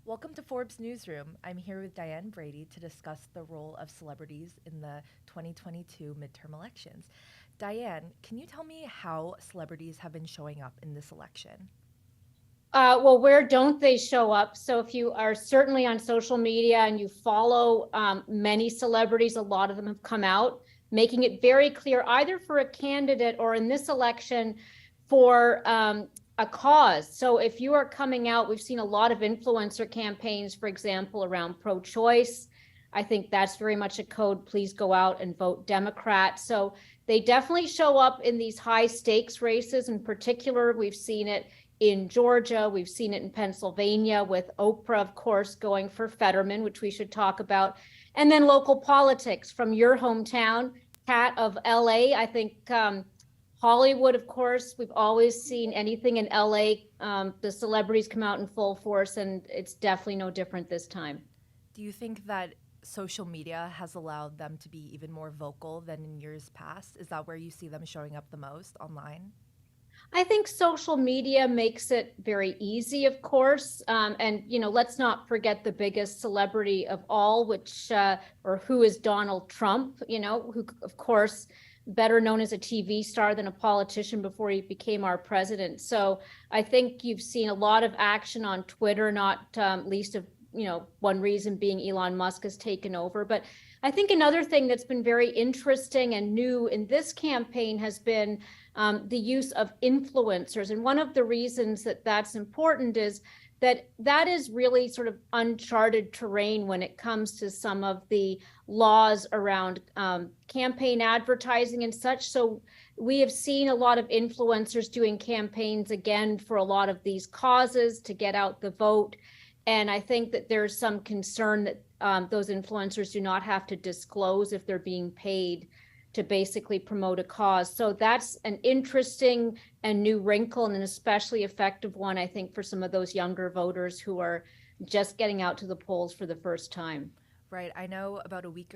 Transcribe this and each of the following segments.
Welcome to Forbes Newsroom. I'm here with Diane Brady to discuss the role of celebrities in the 2022 midterm elections. Diane, can you tell me how celebrities have been showing up in this election? Well, where don't they show up? So if you are certainly on social media and you follow many celebrities, a lot of them have come out, making it very clear, either for a candidate or in this election for a cause. So if you are coming out, we've seen a lot of influencer campaigns, for example, around pro-choice. I think that's very much a code, please go out and vote Democrat. So they definitely show up in these high stakes races. In particular, we've seen it in Georgia. We've seen it in Pennsylvania with Oprah, of course, going for Fetterman, which we should talk about. And then local politics from your hometown, Cat of LA. I think Hollywood, of course, we've always seen anything in LA. The celebrities come out in full force, and it's definitely no different this time. Do you think that social media has allowed them to be even more vocal than in years past? Is that where you see them showing up the most online? I think social media makes it very easy, of course. And, let's not forget the biggest celebrity of all, or who is Donald Trump, who, of course, better known as a TV star than a politician before he became our president. So I think you've seen a lot of action on Twitter, not least of, one reason being Elon Musk has taken over. But I think another thing that's been very interesting and new in this campaign has been the use of influencers. And one of the reasons that that's important is that is really sort of uncharted terrain when it comes to some of the laws around campaign advertising and such. So we have seen a lot of influencers doing campaigns again for a lot of these causes to get out the vote. And I think that there's some concern that those influencers do not have to disclose if they're being paid to basically promote a cause. So that's an interesting and new wrinkle, and an especially effective one, I think, for some of those younger voters who are just getting out to the polls for the first time. Right. I know about a week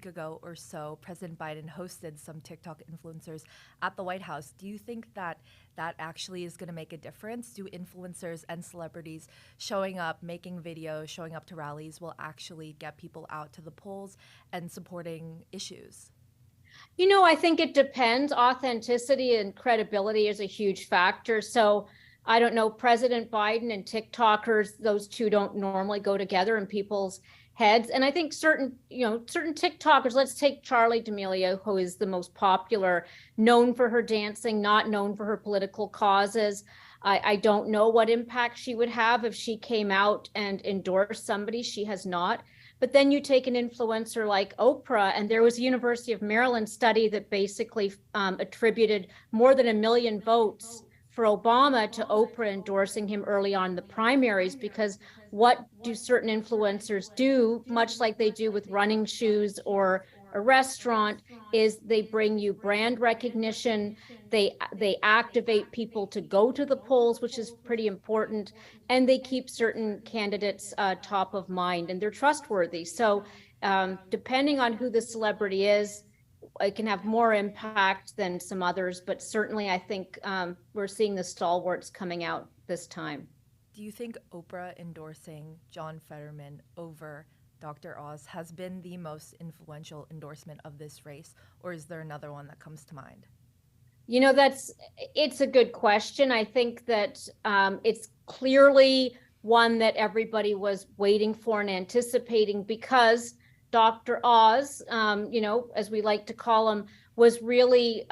ago or so, President Biden hosted some TikTok influencers at the White House. Do you think that that actually is going to make a difference? Do influencers and celebrities showing up, making videos, showing up to rallies will actually get people out to the polls and supporting issues? I think it depends. Authenticity and credibility is a huge factor. So I don't know, President Biden and TikTokers, those two don't normally go together in people's heads. And I think certain TikTokers, let's take Charlie D'Amelio, who is the most popular, known for her dancing, not known for her political causes. I don't know what impact she would have if she came out and endorsed somebody. She has not. But then you take an influencer like Oprah, and there was a University of Maryland study that basically attributed more than 1 million votes for Obama to Oprah endorsing him early on in the primaries. Because what do certain influencers do, much like they do with running shoes or a restaurant, is they bring you brand recognition. They activate people to go to the polls, which is pretty important, and they keep certain candidates top of mind, and they're trustworthy. So depending on who the celebrity is, it can have more impact than some others, but certainly I think we're seeing the stalwarts coming out this time. Do you think Oprah endorsing John Fetterman over Dr. Oz has been the most influential endorsement of this race, or is there another one that comes to mind? It's a good question. I think that it's clearly one that everybody was waiting for and anticipating, because Dr. Oz, as we like to call him, was really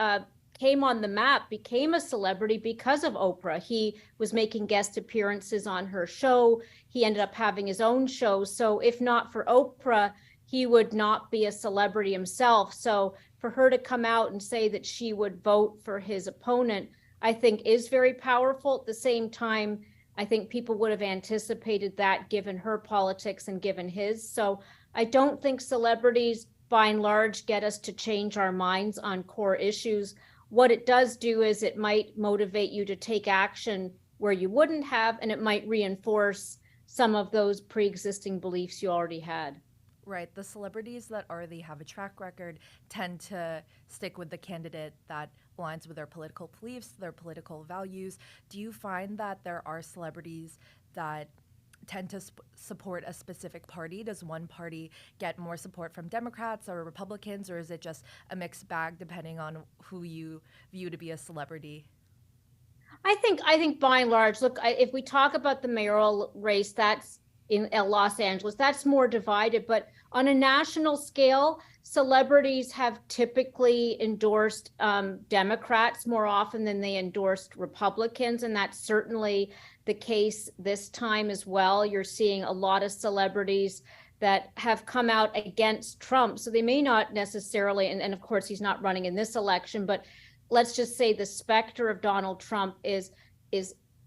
came on the map, became a celebrity because of Oprah. He was making guest appearances on her show. He ended up having his own show. So if not for Oprah, he would not be a celebrity himself. So for her to come out and say that she would vote for his opponent, I think is very powerful. At the same time, I think people would have anticipated that given her politics and given his. So I don't think celebrities, by and large, get us to change our minds on core issues. What it does do is it might motivate you to take action where you wouldn't have, and it might reinforce some of those pre-existing beliefs you already had. Right. The celebrities that already have a track record tend to stick with the candidate that aligns with their political beliefs, their political values. Do you find that there are celebrities that tend to support a specific party? Does one party get more support from Democrats or Republicans, or is it just a mixed bag depending on who you view to be a celebrity? I think by and large, look, if we talk about the mayoral race, that's in Los Angeles, that's more divided. But on a national scale, celebrities have typically endorsed Democrats more often than they endorsed Republicans, and that's certainly the case this time as well. You're seeing a lot of celebrities that have come out against Trump. So they may not necessarily, and of course he's not running in this election, but let's just say the specter of Donald Trump is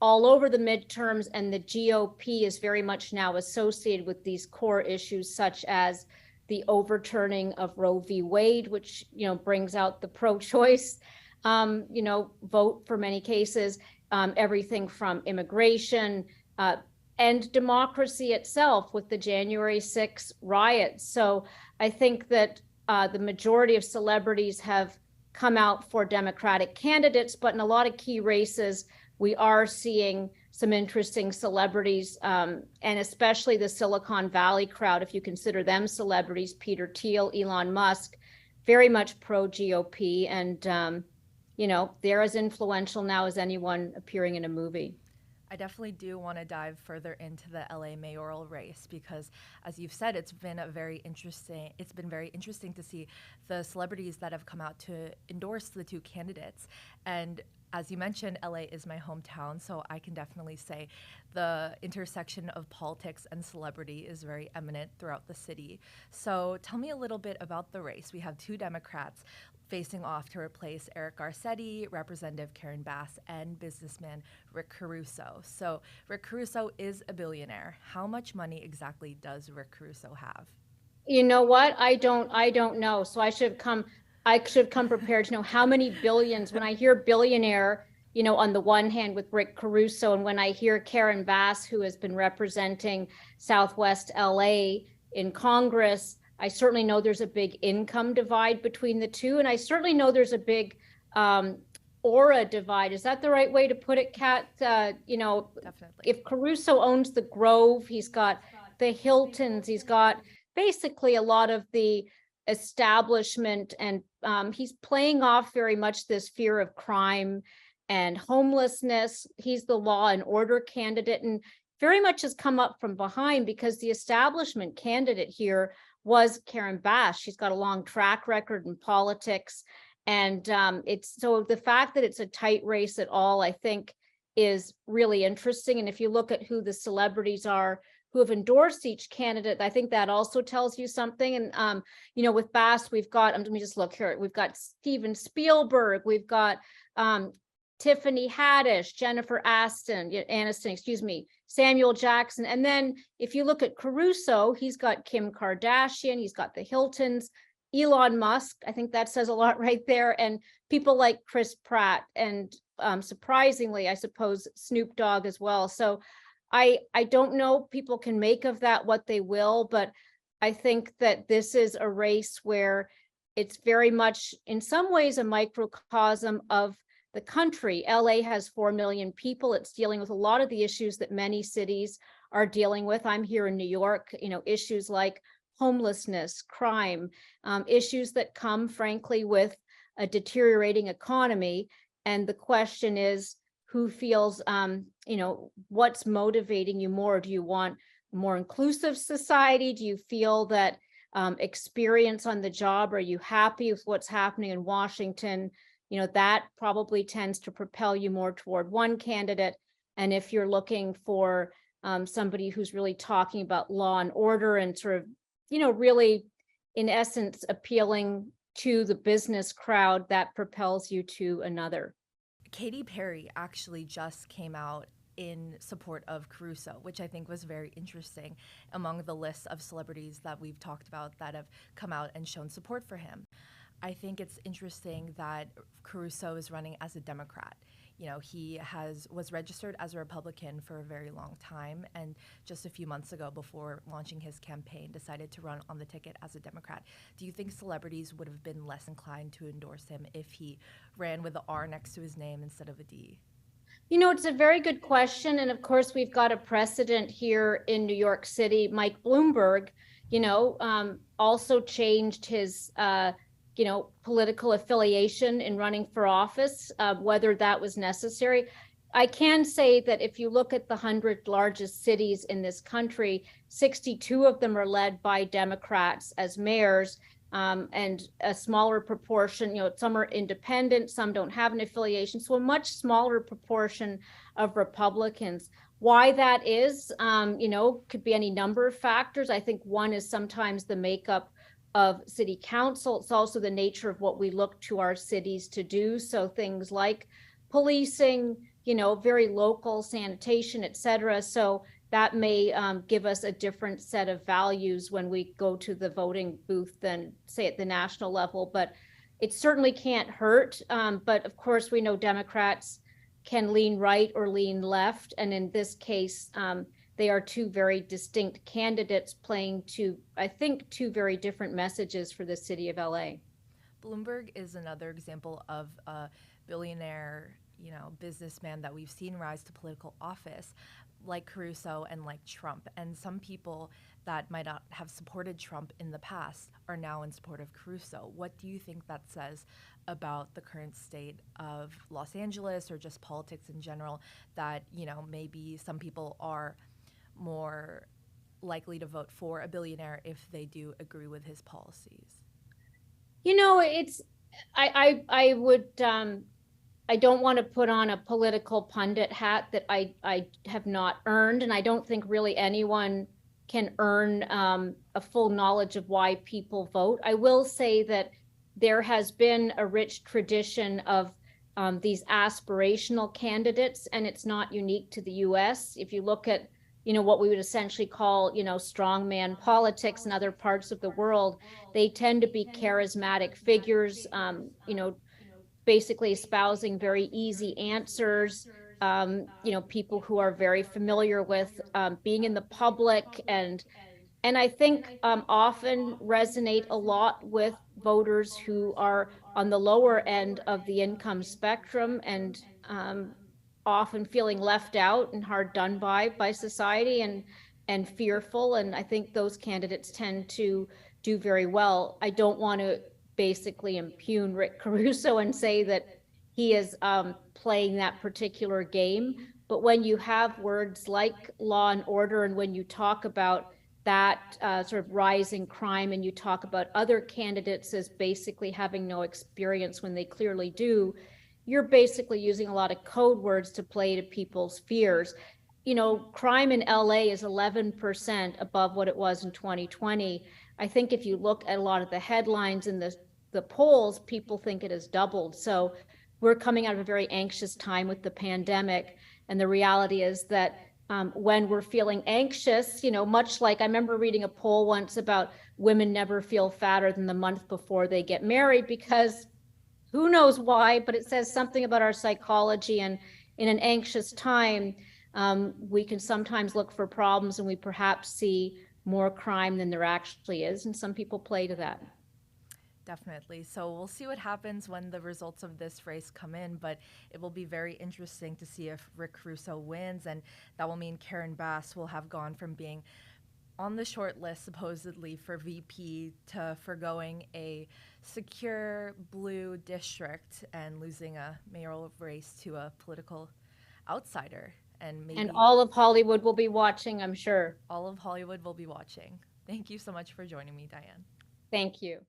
all over the midterms, and the GOP is very much now associated with these core issues such as the overturning of Roe v. Wade, which brings out the pro-choice vote for many cases, everything from immigration and democracy itself with the January 6th riots. So I think that the majority of celebrities have come out for Democratic candidates, but in a lot of key races, we are seeing some interesting celebrities, and especially the Silicon Valley crowd, if you consider them celebrities, Peter Thiel, Elon Musk, very much pro-GOP, and they're as influential now as anyone appearing in a movie. I definitely do want to dive further into the LA mayoral race because, as you've said, it's been very interesting to see the celebrities that have come out to endorse the two candidates. And as you mentioned, LA is my hometown, so I can definitely say the intersection of politics and celebrity is very eminent throughout the city. So tell me a little bit about the race. We have two Democrats facing off to replace Eric Garcetti, Representative Karen Bass, and businessman Rick Caruso. So Rick Caruso is a billionaire. How much money exactly does Rick Caruso have? You know what? I don't know. So I should have come prepared to know how many billions. When I hear billionaire, on the one hand with Rick Caruso, and when I hear Karen Bass, who has been representing Southwest LA in Congress, I certainly know there's a big income divide between the two. And I certainly know there's a big aura divide. Is that the right way to put it, Kat? Definitely. If Caruso owns the Grove, he's got the Hiltons, he's got basically a lot of the establishment, and he's playing off very much this fear of crime and homelessness. He's the law and order candidate, and very much has come up from behind because the establishment candidate here was Karen Bass. She's got a long track record in politics. And it's so the fact that it's a tight race at all, I think, is really interesting. And if you look at who the celebrities are who have endorsed each candidate, I think that also tells you something. And, with Bass, we've got, let me just look here. We've got Steven Spielberg, we've got Tiffany Haddish, Jennifer Aniston, Samuel Jackson. And then if you look at Caruso, he's got Kim Kardashian, he's got the Hiltons, Elon Musk, I think that says a lot right there, and people like Chris Pratt, and surprisingly, I suppose, Snoop Dogg as well. So I don't know, people can make of that what they will, but I think that this is a race where it's very much, in some ways, a microcosm of the country. LA has 4 million people. It's dealing with a lot of the issues that many cities are dealing with. I'm here in New York, issues like homelessness, crime, issues that come, frankly, with a deteriorating economy. And the question is, who feels, what's motivating you more? Do you want a more inclusive society? Do you feel that experience on the job? Are you happy with what's happening in Washington? That probably tends to propel you more toward one candidate. And if you're looking for somebody who's really talking about law and order and sort of, really, in essence, appealing to the business crowd, that propels you to another. Katy Perry actually just came out in support of Caruso, which I think was very interesting among the list of celebrities that we've talked about that have come out and shown support for him. I think it's interesting that Caruso is running as a Democrat. He was registered as a Republican for a very long time, and just a few months ago, before launching his campaign, decided to run on the ticket as a Democrat. Do you think celebrities would have been less inclined to endorse him if he ran with the R next to his name instead of a D? It's a very good question. And of course, we've got a precedent here in New York City. Mike Bloomberg, also changed his, political affiliation in running for office, whether that was necessary. I can say that if you look at the 100 largest cities in this country, 62 of them are led by Democrats as mayors. And a smaller proportion, some are independent, some don't have an affiliation. So a much smaller proportion of Republicans. Why that is, could be any number of factors. I think one is sometimes the makeup of city council. It's also the nature of what we look to our cities to do. So things like policing, very local sanitation, et cetera. So that may give us a different set of values when we go to the voting booth than, say, at the national level. But it certainly can't hurt. But of course, we know Democrats can lean right or lean left. And in this case, they are two very distinct candidates playing I think, two very different messages for the city of LA. Bloomberg is another example of a billionaire, businessman that we've seen rise to political office, like Caruso and like Trump. And some people that might not have supported Trump in the past are now in support of Caruso. What do you think that says about the current state of Los Angeles or just politics in general, that, maybe some people are more likely to vote for a billionaire if they do agree with his policies? It's I would I don't want to put on a political pundit hat that I have not earned, and I don't think really anyone can earn a full knowledge of why people vote. I will say that there has been a rich tradition of these aspirational candidates, and it's not unique to the U.S. If you look at what we would essentially call, strongman politics in other parts of the world, they tend to be charismatic figures, basically espousing very easy answers, people who are very familiar with being in the public, and I think often resonate a lot with voters who are on the lower end of the income spectrum, and often feeling left out and hard done by society, and fearful. And I think those candidates tend to do very well. I don't want to basically impugn Rick Caruso and say that he is playing that particular game. But when you have words like law and order, and when you talk about that sort of rising crime, and you talk about other candidates as basically having no experience when they clearly do, you're basically using a lot of code words to play to people's fears. Crime in LA is 11% above what it was in 2020. I think if you look at a lot of the headlines and the polls, people think it has doubled. So we're coming out of a very anxious time with the pandemic. And the reality is that when we're feeling anxious, much like I remember reading a poll once about women never feel fatter than the month before they get married, because who knows why, but it says something about our psychology. And in an anxious time, we can sometimes look for problems, and we perhaps see more crime than there actually is. And some people play to that. Definitely. So we'll see what happens when the results of this race come in, but it will be very interesting to see if Rick Caruso wins, and that will mean Karen Bass will have gone from being on the short list supposedly for VP to forgoing a secure blue district and losing a mayoral race to a political outsider. And maybe all of Hollywood will be watching, I'm sure. All of Hollywood will be watching. Thank you so much for joining me, Diane. Thank you.